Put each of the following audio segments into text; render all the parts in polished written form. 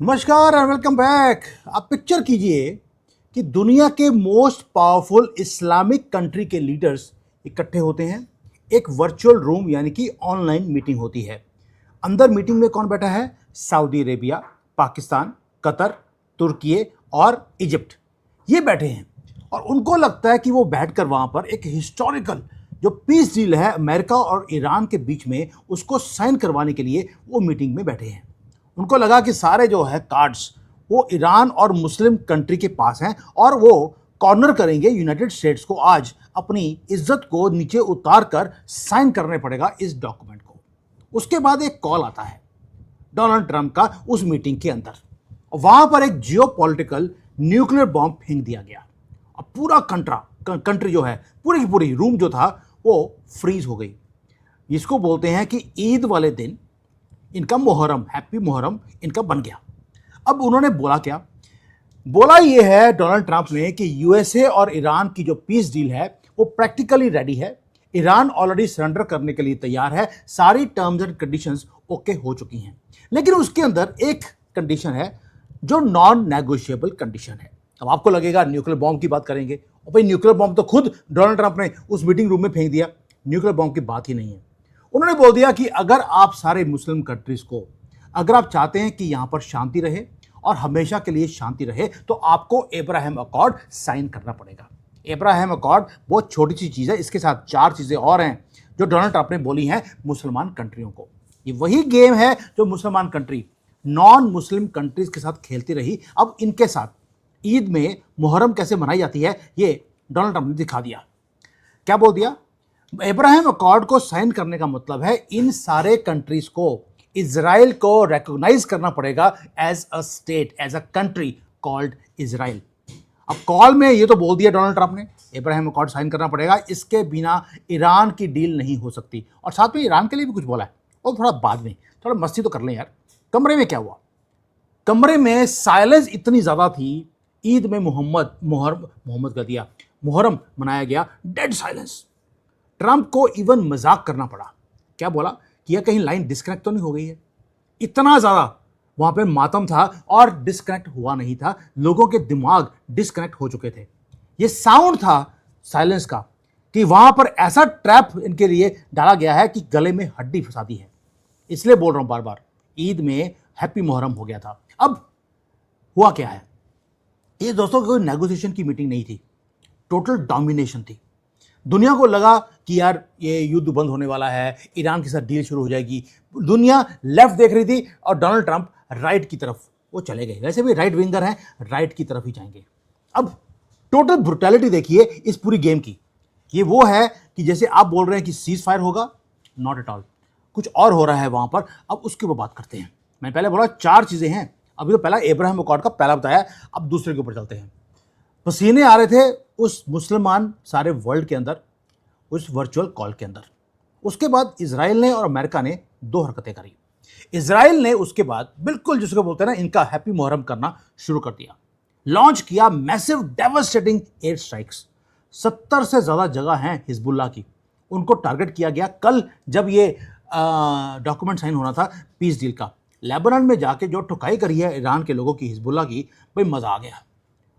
नमस्कार and welcome back. आप picture कीजिए कि दुनिया के मोस्ट पावरफुल इस्लामिक कंट्री के लीडर्स इकट्ठे होते हैं। एक वर्चुअल रूम यानी कि ऑनलाइन मीटिंग होती है। अंदर मीटिंग में कौन बैठा है? सऊदी अरेबिया, पाकिस्तान, कतर, तुर्की और इजिप्ट, ये बैठे हैं। और उनको लगता है कि वो बैठकर वहां पर एक हिस्टोरिकल जो पीस डील है अमेरिका और ईरान के बीच में, उसको साइन करवाने के लिए वो मीटिंग में बैठे हैं। उनको लगा कि सारे जो है कार्ड्स वो ईरान और मुस्लिम कंट्री के पास हैं और वो कॉर्नर करेंगे यूनाइटेड स्टेट्स को। आज अपनी इज्जत को नीचे उतार कर साइन करने पड़ेगा इस डॉक्यूमेंट को। उसके बाद एक कॉल आता है डोनाल्ड ट्रंप का उस मीटिंग के अंदर। वहां पर एक जियोपॉलिटिकल न्यूक्लियर बॉम्ब फेंक दिया गया। अब पूरा कंट्री जो है, पूरी की पूरी रूम जो था वो फ्रीज हो गई। इसको बोलते हैं कि ईद वाले दिन इनका मुहर्रम, हैप्पी मुहर्रम इनका बन गया। अब उन्होंने बोला क्या? बोला ये है डोनाल्ड ट्रंप ने कि यूएसए और ईरान की जो पीस डील है वो प्रैक्टिकली रेडी है। ईरान ऑलरेडी सरेंडर करने के लिए तैयार है। सारी टर्म्स एंड कंडीशंस ओके हो चुकी हैं। लेकिन उसके अंदर एक कंडीशन है जो नॉन नेगोशिएबल कंडीशन है। अब आपको लगेगा न्यूक्लियर बॉम्ब की बात करेंगे, और भाई न्यूक्लियर बॉम्ब तो खुद डोनाल्ड ट्रंप ने उस मीटिंग रूम में फेंक दिया। न्यूक्लियर बॉम्ब की बात ही नहीं है। उन्होंने बोल दिया कि अगर आप सारे मुस्लिम कंट्रीज को, अगर आप चाहते हैं कि यहां पर शांति रहे और हमेशा के लिए शांति रहे, तो आपको अब्राहम अकॉर्ड साइन करना पड़ेगा। अब्राहम अकॉर्ड बहुत छोटी सी चीज है, इसके साथ 4 चीजें और हैं जो डोनाल्ड ट्रंप ने बोली हैं मुसलमान कंट्रियों को। ये वही गेम है जो मुसलमान कंट्री नॉन मुस्लिम कंट्रीज के साथ खेलती रही। अब इनके साथ ईद में मुहर्रम कैसे मनाई जाती है ये डोनाल्ड ट्रंप ने दिखा दिया। क्या बोल दिया? अब्राहम अकॉर्ड को साइन करने का मतलब है इन सारे कंट्रीज को, इजराइल को रिकॉग्नाइज करना पड़ेगा as a state, as a country called Israel. अब कॉल में ये तो बोल दिया डोनाल्ड ट्रंप ने अब्राहम अकॉर्ड साइन करना पड़ेगा, इसके बिना ईरान की डील नहीं हो सकती। और साथ में ईरान के लिए भी कुछ बोला है, और थोड़ा बाद में, थोड़ा मस्ती तो कर लें यार। कमरे में क्या हुआ? कमरे में साइलेंस इतनी ज्यादा थी। ईद में मोहम्मद का दिया मुहर्रम मनाया गया, डेड साइलेंस। ट्रंप को इवन मजाक करना पड़ा। क्या बोला कि यह कहीं लाइन डिस्कनेक्ट तो नहीं हो गई है? इतना ज्यादा वहां पे मातम था, और डिस्कनेक्ट हुआ नहीं था। लोगों के दिमाग डिस्कनेक्ट हो चुके थे। यह साउंड था साइलेंस का कि वहां पर ऐसा ट्रैप इनके लिए डाला गया है कि गले में हड्डी फंसा दी है। इसलिए बोल रहा हूं बार बार, ईद में हैप्पी मुहर्रम हो गया था। अब हुआ क्या है? ये दोस्तों कोई नेगोशिएशन की मीटिंग नहीं थी, टोटल डोमिनेशन थी। दुनिया को लगा कि यार ये युद्ध बंद होने वाला है, ईरान के साथ डील शुरू हो जाएगी। दुनिया लेफ्ट देख रही थी और डोनाल्ड ट्रंप राइट की तरफ वो चले गए। वैसे भी राइट विंगर हैं, राइट की तरफ ही जाएंगे। अब टोटल ब्रुटैलिटी देखिए इस पूरी गेम की। ये वो है कि जैसे आप बोल रहे हैं कि सीज फायर होगा, नॉट एट ऑल, कुछ और हो रहा है वहां पर। अब उसके ऊपर बात करते हैं। मैं पहले बोला 4 चीजें हैं, अभी तो पहला अब्राहम अकॉर्ड का पहला बताया, अब दूसरे के ऊपर चलते हैं। पसीने आ रहे थे उस मुसलमान सारे वर्ल्ड के अंदर, उस वर्चुअल कॉल के अंदर। उसके बाद इजराइल ने और अमेरिका ने 2 हरकतें करी। इजराइल ने उसके बाद बिल्कुल जिसको बोलते हैं ना, इनका हैप्पी मुहर्रम करना शुरू कर दिया। लॉन्च किया मैसिव डेवास्टेटिंग एयर स्ट्राइक्स। 70 से ज्यादा जगह हैं हिजबुल्लाह की, उनको टारगेट किया गया। कल जब ये डॉक्यूमेंट साइन होना था पीस डील का, लेबनान में जाके जो ठुकाई करी है ईरान के लोगों की हिजबुल्लाह की, भाई मजा आ गया।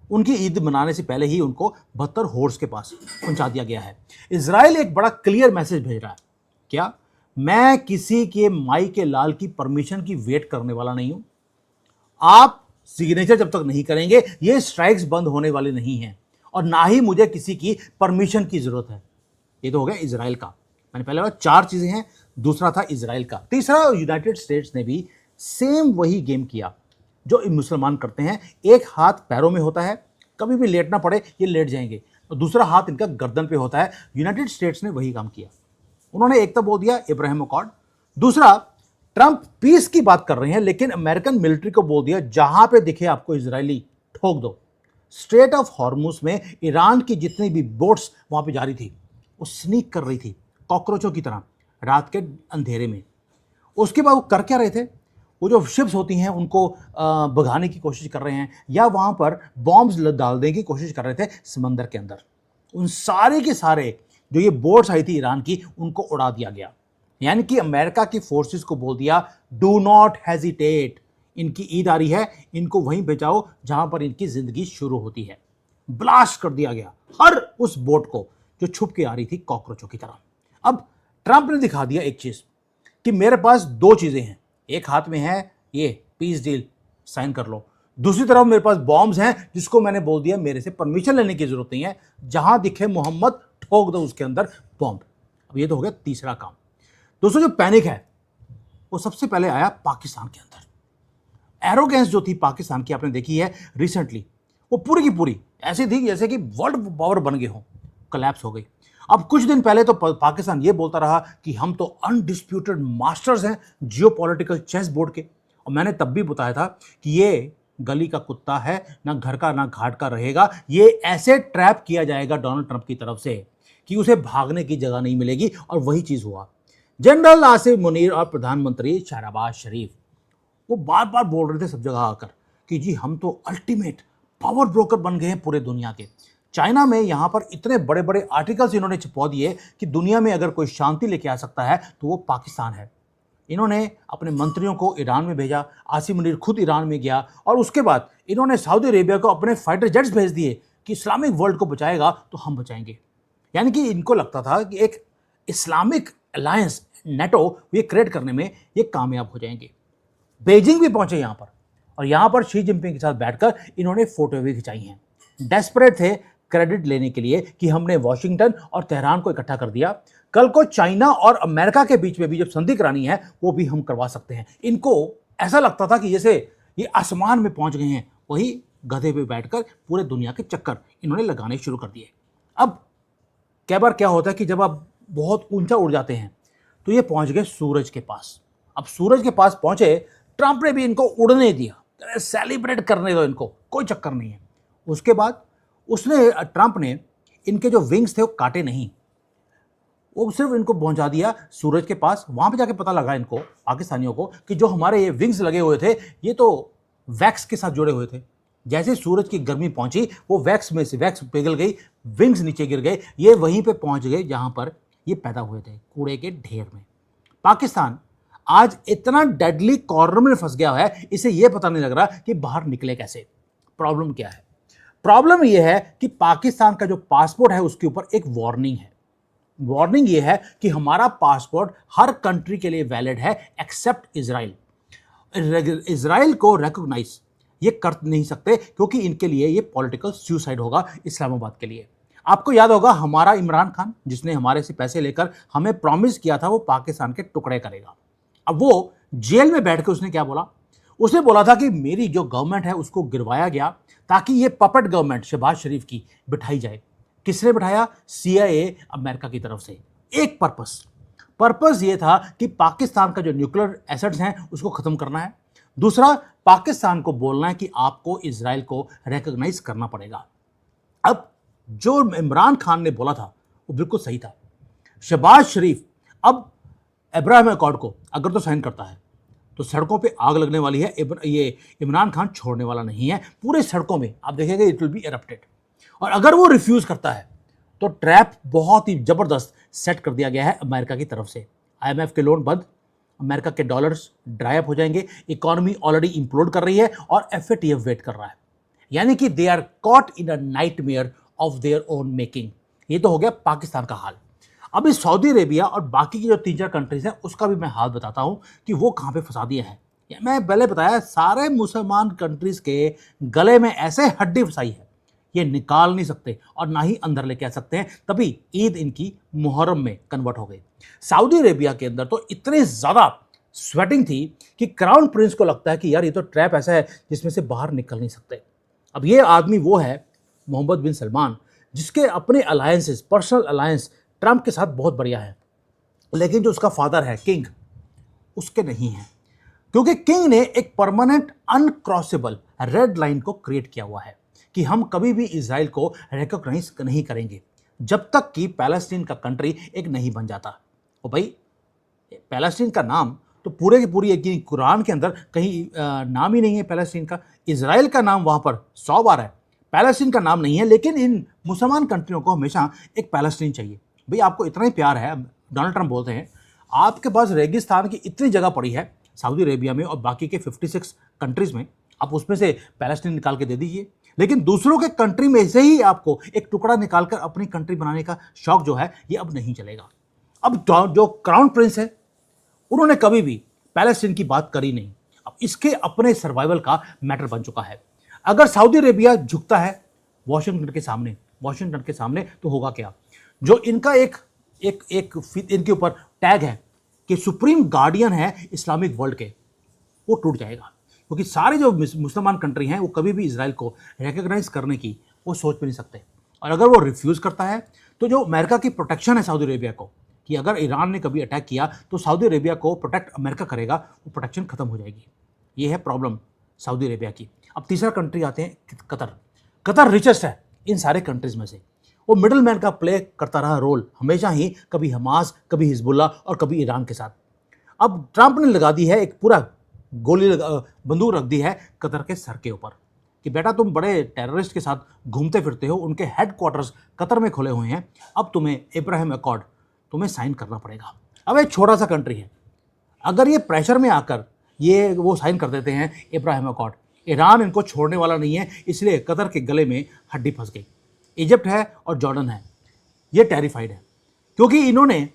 उनकी ईद मनाने से पहले ही उनको 72 होर्स के पास पहुंचा दिया गया है। इजराइल एक बड़ा क्लियर मैसेज भेज रहा है। क्या? मैं किसी के माई के लाल की परमिशन की वेट करने वाला नहीं हूं। आप सिग्नेचर जब तक नहीं करेंगे ये स्ट्राइक्स बंद होने वाले नहीं हैं, और ना ही मुझे किसी की परमिशन की जरूरत है। ये तो हो गया इजराइल का। मैंने पहले बोला 4 चीजें हैं, दूसरा था इजराइल का। तीसरा, यूनाइटेड स्टेट्स ने भी सेम वही गेम किया जो मुसलमान करते हैं। एक हाथ पैरों में होता है, कभी भी लेटना पड़े ये लेट जाएंगे, तो दूसरा हाथ इनका गर्दन पे होता है। यूनाइटेड स्टेट्स ने वही काम किया। उन्होंने एक तो बोल दिया अब्राहम अकॉर्ड, दूसरा ट्रंप पीस की बात कर रहे हैं, लेकिन अमेरिकन मिलिट्री को बोल दिया जहां पे दिखे आपको इजरायली ठोक दो। स्ट्रेट ऑफ हॉर्मुज में ईरान की जितनी भी बोट्स वहां पे जा रही थी वो स्नीक कर रही थी कॉकरोचों की तरह रात के अंधेरे में। उसके बाद वो कर क्या रहे थे? वो जो शिप्स होती हैं उनको भगाने की कोशिश कर रहे हैं, या वहाँ पर बॉम्ब्स डालने की कोशिश कर रहे थे समंदर के अंदर। उन सारे के सारे जो ये बोट्स आई थी ईरान की, उनको उड़ा दिया गया। यानी कि अमेरिका की फोर्सेस को बोल दिया डू नॉट हेजिटेट, इनकी ईद आ रही है, इनको वहीं भेजाओ जहां पर इनकी जिंदगी शुरू होती है। ब्लास्ट कर दिया गया हर उस बोट को जो छुप के आ रही थी कॉकरोचों की तरह। अब ट्रंप ने दिखा दिया एक चीज कि मेरे पास दो चीजें हैं, एक हाथ में है ये पीस डील, साइन कर लो, दूसरी तरफ मेरे पास बॉम्ब्स हैं जिसको मैंने बोल दिया मेरे से परमिशन लेने की जरूरत नहीं है, जहां दिखे मोहम्मद ठोक दो उसके अंदर बॉम्ब। अब ये तो हो गया तीसरा काम। दोस्तों जो पैनिक है वो सबसे पहले आया पाकिस्तान के अंदर। एरोगेंस जो थी पाकिस्तान की आपने देखी है रिसेंटली, वो पूरी की पूरी ऐसी थी जैसे कि वर्ल्ड पावर बन गए हो, कोलैप्स हो गई। अब कुछ दिन पहले तो पाकिस्तान ये बोलता रहा कि हम तो अनडिस्प्यूटेड मास्टर्स हैं जियोपॉलिटिकल चेस बोर्ड के, और मैंने तब भी बताया था कि ये गली का कुत्ता है, ना घर का ना घाट का रहेगा, ये ऐसे ट्रैप किया जाएगा डोनाल्ड ट्रंप की तरफ से कि उसे भागने की जगह नहीं मिलेगी, और वही चीज हुआ। जनरल आसिफ मुनीर और प्रधानमंत्री शहबाज शरीफ वो बार बार बोल रहे थे सब जगह आकर कि जी हम तो अल्टीमेट पावर ब्रोकर बन गए हैं पूरे दुनिया के। चाइना में यहाँ पर इतने बड़े बड़े आर्टिकल्स इन्होंने छपवा दिए कि दुनिया में अगर कोई शांति लेके आ सकता है तो वो पाकिस्तान है। इन्होंने अपने मंत्रियों को ईरान में भेजा, आसिफ मुनीर खुद ईरान में गया, और उसके बाद इन्होंने सऊदी अरेबिया को अपने फाइटर जेट्स भेज दिए कि इस्लामिक वर्ल्ड को बचाएगा तो हम बचाएंगे। यानी कि इनको लगता था कि एक इस्लामिक अलायंस नेटो ये क्रिएट करने में ये कामयाब हो जाएंगे। बेजिंग भी पहुंचे यहाँ पर, और यहाँ पर शी जिनपिंग के साथ बैठकर इन्होंने फोटो भी खिंचाई हैं। डेस्परेट थे क्रेडिट लेने के लिए कि हमने वॉशिंगटन और तेहरान को इकट्ठा कर दिया, कल को चाइना और अमेरिका के बीच में भी जब संधि करानी है वो भी हम करवा सकते हैं। इनको ऐसा लगता था कि जैसे ये आसमान में पहुंच गए हैं, वही गधे पे बैठकर पूरे दुनिया के चक्कर इन्होंने लगाने शुरू कर दिए। अब कई बार क्या होता है कि जब आप बहुत ऊंचा उड़ जाते हैं तो ये पहुंच गए सूरज के पास। अब सूरज के पास पहुंचे, ट्रंप ने भी इनको उड़ने दिया, सेलिब्रेट करने दो इनको, कोई चक्कर नहीं है। उसके बाद ट्रंप ने इनके जो विंग्स थे वो काटे नहीं, वो सिर्फ इनको पहुंचा दिया सूरज के पास। वहां पे जाके पता लगा इनको पाकिस्तानियों को कि जो हमारे ये विंग्स लगे हुए थे ये तो वैक्स के साथ जुड़े हुए थे। जैसे सूरज की गर्मी पहुंची वो वैक्स में से वैक्स पिघल गई, विंग्स नीचे गिर गए, ये वहीं पे पहुंच गए जहां पर ये पैदा हुए थे, कूड़े के ढेर में। पाकिस्तान आज इतना डेडली कॉर्नर में फंस गया है, इसे ये पता नहीं लग रहा कि बाहर निकले कैसे। प्रॉब्लम क्या है? प्रॉब्लम यह है कि पाकिस्तान का जो पासपोर्ट है उसके ऊपर एक वार्निंग है। वार्निंग यह है कि हमारा पासपोर्ट हर कंट्री के लिए वैलिड है एक्सेप्ट इजराइल। इजराइल को रिकॉग्नाइज ये कर नहीं सकते क्योंकि इनके लिए ये पॉलिटिकल सुसाइड होगा इस्लामाबाद के लिए। आपको याद होगा हमारा इमरान खान जिसने हमारे से पैसे लेकर हमें प्रॉमिस किया था वो पाकिस्तान के टुकड़े करेगा। अब वो जेल में बैठ के उसने क्या बोला? उसने बोला था कि मेरी जो गवर्नमेंट है उसको गिरवाया गया ताकि ये पपेट गवर्नमेंट शहबाज शरीफ की बिठाई जाए। किसने बिठाया? CIA अमेरिका की तरफ से। एक पर्पस ये था कि पाकिस्तान का जो न्यूक्लियर एसेट्स हैं उसको खत्म करना है। दूसरा, पाकिस्तान को बोलना है कि आपको इजराइल को रिकॉग्नाइज करना पड़ेगा। अब जो इमरान खान ने बोला था वो बिल्कुल सही था। शहबाज शरीफ अब अब्राहम अकॉर्ड को अगर तो साइन करता है तो सड़कों पे आग लगने वाली है। ये इमरान खान छोड़ने वाला नहीं है, पूरे सड़कों में आप देखेंगे इट विल बी एरप्टेड। और अगर वो रिफ्यूज करता है तो ट्रैप बहुत ही जबरदस्त सेट कर दिया गया है अमेरिका की तरफ से। IMF के लोन बंद, अमेरिका के डॉलर्स ड्राई अप हो जाएंगे, इकोनॉमी ऑलरेडी इंप्लोड कर रही है और FATF वेट कर रहा है। यानी कि they are caught in a nightmare of their own making. ये तो हो गया पाकिस्तान का हाल। अभी सऊदी अरेबिया और बाकी की जो 3-4 कंट्रीज हैं उसका भी मैं हाल बताता हूं कि वो कहां पे फंसा दिए हैं। मैं पहले बताया सारे मुसलमान कंट्रीज के गले में ऐसे हड्डी फंसाई है, ये निकाल नहीं सकते और ना ही अंदर लेके आ सकते हैं। तभी ईद इनकी मुहर्रम में कन्वर्ट हो गई। सऊदी अरेबिया के अंदर तो इतने ज्यादा स्वेटिंग थी कि क्राउन प्रिंस को लगता है कि यार ये तो ट्रैप ऐसा है जिसमें से बाहर निकल नहीं सकते। अब ये आदमी वो है मोहम्मद बिन सलमान जिसके अपने अलायंसेस, पर्सनल अलायंस ट्रंप के साथ बहुत बढ़िया है, लेकिन जो उसका फादर है किंग, उसके नहीं है। क्योंकि किंग ने एक परमानेंट अनक्रॉसेबल रेड लाइन को क्रिएट किया हुआ है कि हम कभी भी इजराइल को रिकॉग्नाइज नहीं करेंगे जब तक कि पैलेस्टीन का कंट्री एक नहीं बन जाता। और भाई पैलेस्टीन का नाम तो पूरे की पूरी एक कुरान के अंदर कहीं नाम ही नहीं है पैलेस्टीन का। इजराइल का नाम वहां पर 100 बार है, पैलेस्टीन का नाम नहीं है। लेकिन इन मुसलमान कंट्रियों को हमेशा एक पैलेस्टीन चाहिए। भाई आपको इतना ही प्यार है, डोनाल्ड ट्रंप बोलते हैं आपके पास रेगिस्तान की इतनी जगह पड़ी है सऊदी अरेबिया में और बाकी के 56 कंट्रीज में, आप उसमें से पैलेस्टीन निकाल के दे दीजिए, लेकिन दूसरों के कंट्री में से ही आपको एक टुकड़ा निकालकर अपनी कंट्री बनाने का शौक जो है ये अब नहीं चलेगा। अब जो क्राउन प्रिंस है उन्होंने कभी भी पैलेस्टीन की बात करी नहीं। अब इसके अपने सर्वाइवल का मैटर बन चुका है। अगर सऊदी अरेबिया झुकता है वॉशिंगटन के सामने तो होगा क्या? जो इनका एक इनके ऊपर टैग है कि सुप्रीम गार्डियन है इस्लामिक वर्ल्ड के, वो टूट जाएगा, क्योंकि सारे जो मुसलमान कंट्री हैं वो कभी भी इजराइल को रिकॉग्नाइज करने की वो सोच भी नहीं सकते। और अगर वो रिफ्यूज़ करता है तो जो अमेरिका की प्रोटेक्शन है सऊदी अरेबिया को, कि अगर ईरान ने कभी अटैक किया तो सऊदी अरेबिया को प्रोटेक्ट अमेरिका करेगा, वो प्रोटेक्शन खत्म हो जाएगी। ये है प्रॉब्लम सऊदी अरेबिया की। अब तीसरा कंट्री आते हैं कतर। कतर रिचेस्ट है इन सारे कंट्रीज में से। वो मिडल मैन का प्ले करता रहा रोल हमेशा ही, कभी हमास, कभी हिजबुल्ला और कभी ईरान के साथ। अब ट्रंप ने लगा दी है एक पूरा बंदूक रख दी है कतर के सर के ऊपर कि बेटा तुम बड़े टेररिस्ट के साथ घूमते फिरते हो, उनके हेडक्वार्टर्स कतर में खुले हुए हैं, अब तुम्हें इब्राहिम अकॉर्ड तुम्हें साइन करना पड़ेगा। अब एक छोटा सा कंट्री है, अगर ये प्रेशर में आकर ये वो साइन कर देते हैं इब्राहिम अकॉर्ड, ईरान इनको छोड़ने वाला नहीं है, इसलिए कतर के गले में हड्डी फंस गई। इजिप्ट है और जॉर्डन है, ये टेरिफाइड है क्योंकि इन्होंने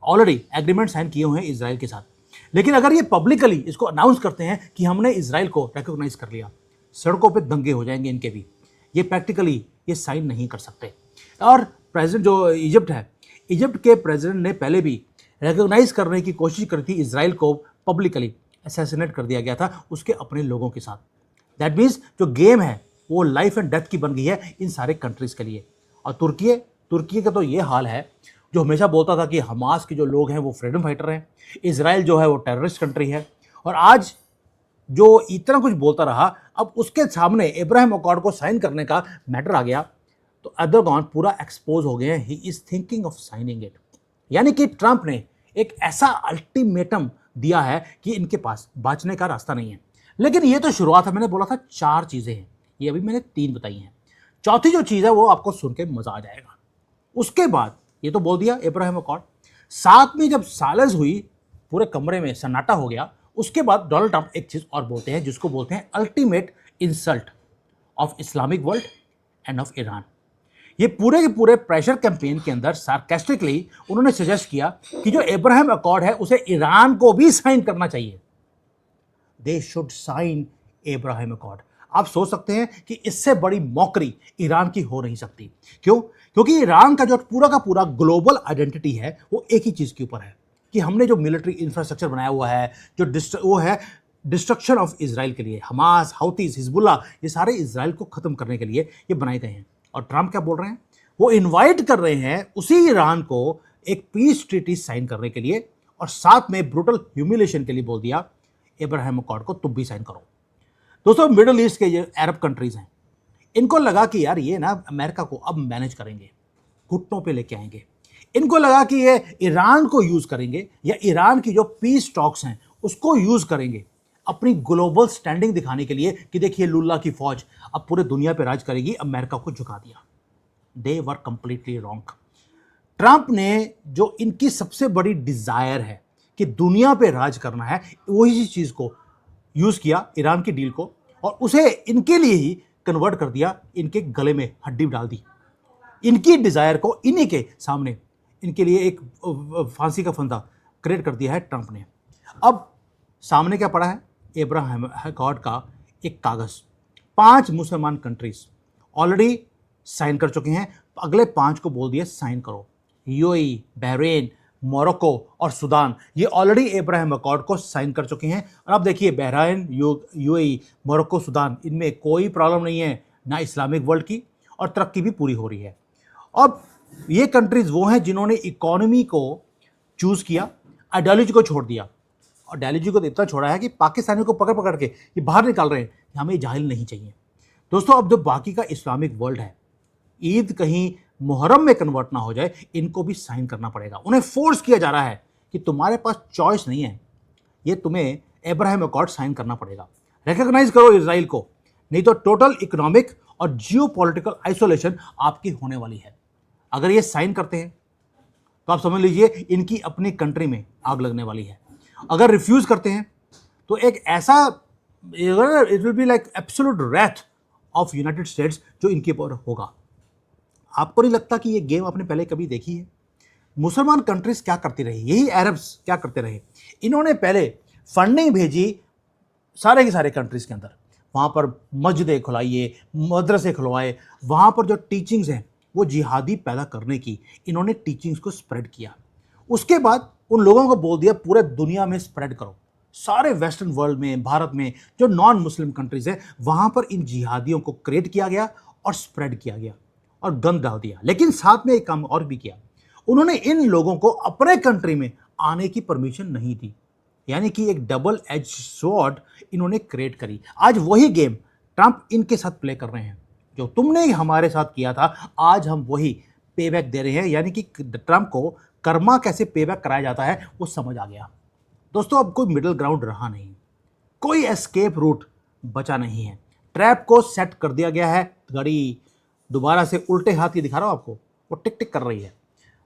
ऑलरेडी एग्रीमेंट साइन किए हुए हैं इजराइल के साथ। लेकिन अगर ये पब्लिकली इसको अनाउंस करते हैं कि हमने इजराइल को रिकॉग्नाइज कर लिया, सड़कों पे दंगे हो जाएंगे इनके भी। ये प्रैक्टिकली ये साइन नहीं कर सकते। और प्रेसिडेंट जो इजिप्ट है, इजिप्ट के प्रेसिडेंट ने पहले भी रिकॉग्नाइज करने की कोशिश करी थी इजराइल को, पब्लिकली असैसिनेट कर दिया गया था उसके अपने लोगों के साथ। दैट मीन्स जो गेम है वो लाइफ एंड डेथ की बन गई है इन सारे कंट्रीज़ के लिए। और तुर्की का तो ये हाल है, जो हमेशा बोलता था कि हमास के जो लोग हैं वो फ्रीडम फाइटर हैं, इजराइल जो है वो टेररिस्ट कंट्री है, और आज जो इतना कुछ बोलता रहा, अब उसके सामने इब्राहिम अकॉर्ड को साइन करने का मैटर आ गया तो एर्दोगान पूरा एक्सपोज हो गए हैं। He is thinking of signing it. यानी कि ट्रंप ने एक ऐसा अल्टीमेटम दिया है कि इनके पास बचने का रास्ता नहीं है। लेकिन ये तो शुरुआत है, मैंने बोला था 4 चीज़ें हैं, ये अभी मैंने 3 बताई हैं। चौथी जो चीज़ है वो आपको सुन के मज़ा आ जाएगा। उसके बाद ये तो बोल दिया इब्राहिम अकॉर्ड, साथ में जब साइलेंस हुई, पूरे कमरे में सन्नाटा हो गया, उसके बाद डोनाल्ड ट्रंप एक चीज़ और बोलते हैं जिसको बोलते हैं ultimate insult of Islamic world end of Iran. ये पूरे के पूरे प्रेशर कैंपेन के अंदर सार्केस्टिकली उन्होंने सजेस्ट किया कि जो इब्राहिम अकॉर्ड है उसे ईरान को भी साइन करना चाहिए। They should sign Ibrahim accord. आप सोच सकते हैं कि इससे बड़ी मौकरी ईरान की हो नहीं सकती। क्यों? क्योंकि ईरान का जो पूरा का पूरा ग्लोबल आइडेंटिटी है वो एक ही चीज़ के ऊपर है कि हमने जो मिलिट्री इंफ्रास्ट्रक्चर बनाया हुआ है, जो वो है डिस्ट्रक्शन ऑफ इजराइल के लिए। हमास, हाउतीज, हिजबुल्ला, ये सारे इजराइल को ख़त्म करने के लिए ये बनाए गए हैं। और ट्रंप क्या बोल रहे हैं? वो इनवाइट कर रहे हैं उसी ईरान को एक पीस ट्रीटी साइन करने के लिए, और साथ में ब्रूटल ह्यूमिलेशन के लिए बोल दिया इब्राहिम अकॉर्ड को तुम भी साइन करो। दोस्तों, मिडिल ईस्ट के ये अरब कंट्रीज हैं, इनको लगा कि यार ये ना अमेरिका को अब मैनेज करेंगे, घुटनों पे लेके आएंगे। इनको लगा कि ये ईरान को यूज़ करेंगे या ईरान की जो पीस टॉक्स हैं उसको यूज़ करेंगे अपनी ग्लोबल स्टैंडिंग दिखाने के लिए कि देखिए लुल्ला की फौज अब पूरे दुनिया पे राज करेगी, अमेरिका को झुका दिया। दे वर कंप्लीटली रॉन्ग। ट्रंप ने जो इनकी सबसे बड़ी डिजायर है कि दुनिया पे राज करना है, वही चीज़ को यूज़ किया ईरान की डील को, और उसे इनके लिए ही कन्वर्ट कर दिया, इनके गले में हड्डी डाल दी। इनकी डिजायर को इन्हीं के सामने इनके लिए एक फांसी का फंदा क्रिएट कर दिया है ट्रंप ने। अब सामने क्या पड़ा है? इब्राहिम अकॉर्ड का एक कागज़ 5 मुसलमान कंट्रीज ऑलरेडी साइन कर चुके हैं। अगले 5 को बोल दिया साइन करो। यूएई, बहरीन, मोरक्को और सूडान, ये ऑलरेडी इब्राहिम अकॉर्ड को साइन कर चुके हैं। और अब देखिए बहरीन, यूएई, मोरक्को, सूडान, इनमें कोई प्रॉब्लम नहीं है ना इस्लामिक वर्ल्ड की, और तरक्की भी पूरी हो रही है। अब ये कंट्रीज वो हैं जिन्होंने इकोनॉमी को चूज़ किया, आइडियोलॉजी को छोड़ दिया। और आइडियोलॉजी को इतना छोड़ा है कि पाकिस्तानियों को पकड़ पकड़ के ये बाहर निकाल रहे हैं कि हमें जाहिल नहीं चाहिए। दोस्तों, अब जो बाकी का इस्लामिक वर्ल्ड है, ईद कहीं मुहर्रम में कन्वर्ट ना हो जाए, इनको भी साइन करना पड़ेगा। उन्हें फोर्स किया जा रहा है कि तुम्हारे पास चॉइस नहीं है, ये तुम्हें इब्राहिम अकॉर्ड साइन करना पड़ेगा। रिकॉग्नाइज करो इजराइल को, नहीं तो टोटल इकोनॉमिक और जियोपॉलिटिकल आइसोलेशन आपकी होने वाली है। अगर ये साइन करते हैं तो आप समझ लीजिए इनकी अपनी कंट्री में आग लगने वाली है। अगर रिफ्यूज़ करते हैं तो एक ऐसा it will be like absolute wrath of United States जो इनके ऊपर होगा। आपको नहीं लगता कि ये गेम आपने पहले कभी देखी है? मुसलमान कंट्रीज क्या करती रही, यही अरब्स क्या करते रहे, इन्होंने पहले फंडिंग भेजी सारे के सारे कंट्रीज के अंदर, वहाँ पर मस्जिदें खुलाइए, मदरसे खुलवाए, वहाँ पर जो टीचिंग्स हैं वो जिहादी पैदा करने की, इन्होंने टीचिंग्स को स्प्रेड किया। उसके बाद उन लोगों को बोल दिया पूरे दुनिया में स्प्रेड करो, सारे वेस्टर्न वर्ल्ड में, भारत में जो नॉन मुस्लिम कंट्रीज हैं वहाँ पर इन जिहादियों को क्रिएट किया गया और स्प्रेड किया गया और गन डाल दिया। लेकिन साथ में एक काम और भी किया, उन्होंने इन लोगों को अपने कंट्री में आने की परमिशन नहीं दी, यानी कि एक डबल एज स्वॉर्ड इन्होंने क्रिएट करी। आज वही गेम ट्रंप इनके साथ प्ले कर रहे हैं, जो तुमने हमारे साथ किया था आज हम वही पेबैक दे रहे हैं, यानी कि ट्रंप को कर्मा कैसे पेबैक कराया जाता है वो समझ आ गया। दोस्तों अब कोई मिडिल ग्राउंड रहा नहीं, कोई एस्केप रूट बचा नहीं है, ट्रैप को सेट कर दिया गया है। घड़ी दोबारा से उल्टे हाथ की दिखा रहा हूं आपको, वो टिक टिक कर रही है।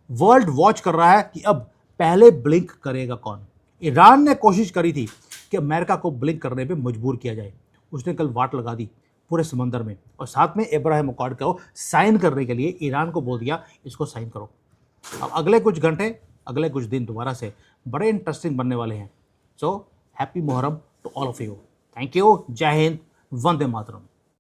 वर्ल्ड वॉच कर रहा है कि अब पहले ब्लिंक करेगा कौन। ईरान ने कोशिश करी थी कि अमेरिका को ब्लिंक करने पे मजबूर किया जाए, उसने कल वाट लगा दी पूरे समंदर में, और साथ में इब्राहिम अकॉर्ड को साइन करने के लिए ईरान को बोल दिया इसको साइन करो। अब अगले कुछ घंटे, अगले कुछ दिन दोबारा से बड़े इंटरेस्टिंग बनने वाले हैं। So happy Muharram to all of you. Thank you. जय हिंद, वंदे मातरम।